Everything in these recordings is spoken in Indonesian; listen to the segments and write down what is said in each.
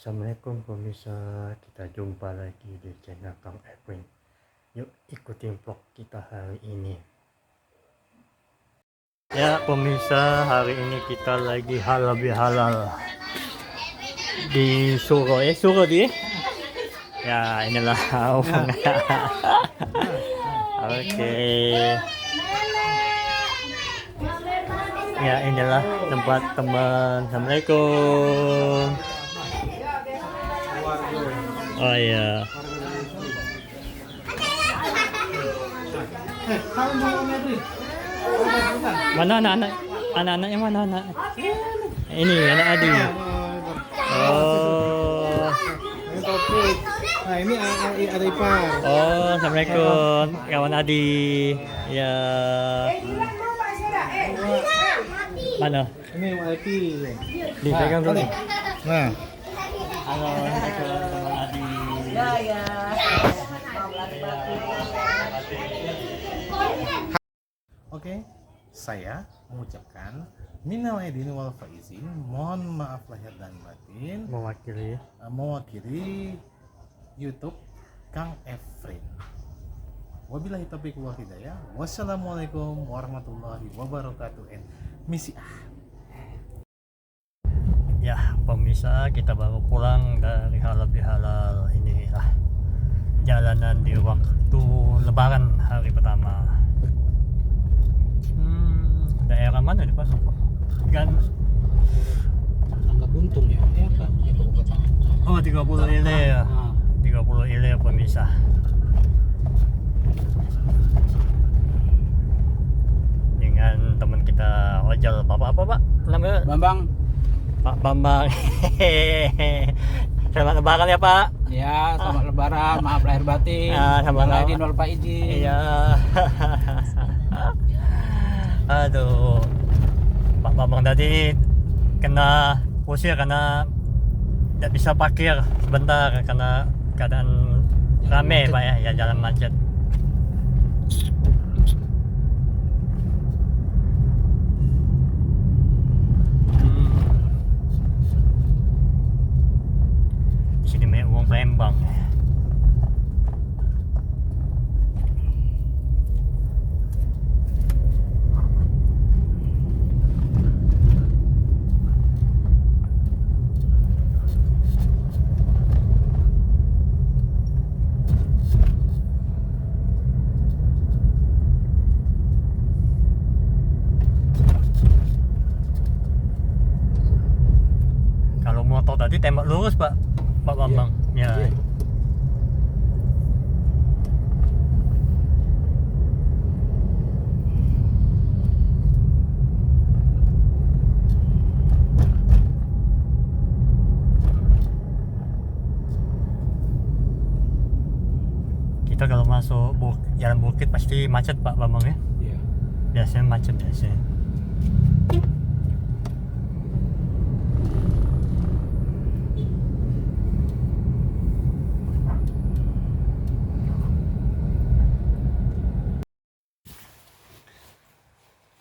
Assalamualaikum pemirsa, kita jumpa lagi di channel Kang Edwin. Yuk ikutin vlog kita hari ini. Ya pemirsa, hari ini kita lagi halal bihalal di Suro Suro di. Ya inilah Oke. Ya inilah tempat teman. Assalamualaikum. Oh iya. Mana anak-anaknya mana anak? Ini anak Adi. Oh. Nah ini ada ipar. Oh, assalamualaikum kawan Adi. Ya. Mana? Ini Adi. Dipegang dulu. Nah. Halo, teman Adi. Ya. Oke, saya mengucapkan minal aidin wal faizin, mohon maaf lahir dan batin, mewakili YouTube Kang Efrin. Wabillahi taufiq wal hidayah. Wassalamualaikum warahmatullahi wabarakatuh. Misi Ya pemirsa, kita baru pulang dari halal bihalal. Inilah jalanan di waktu lebaran hari pertama. Daerah mana nih Pak? Angka Buntung ya? Oh 30 ilir. 30 ilir pemirsa. Dengan teman kita ojol, Bapak apa Pak? Namanya? Bambang. Pak Bambang. Selamat lebaran ya Pak. Ya, selamat lebaran. Maaf lahir batin. Sama-sama. Aidin wal faizin. Iya. Aduh. Pak Bambang tadi kena usir karena tidak bisa parkir sebentar karena keadaan rame Pak ya, jalan macet. Sini banyak uang Palembang. Kalau motor tadi tembak lurus Pak Bambang. Ya. Kita kalau masuk jalan bukit pasti macet Pak Bambang ya. Iya. Biasanya macet biasanya.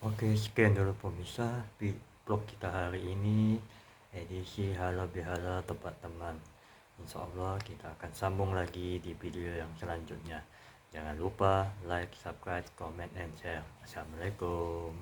Oke, sekian dulu pemirsa di vlog kita hari ini, edisi halal bihalal tempat teman. Insya Allah kita akan sambung lagi di video yang selanjutnya. Jangan lupa like, subscribe, comment, and share. Assalamualaikum.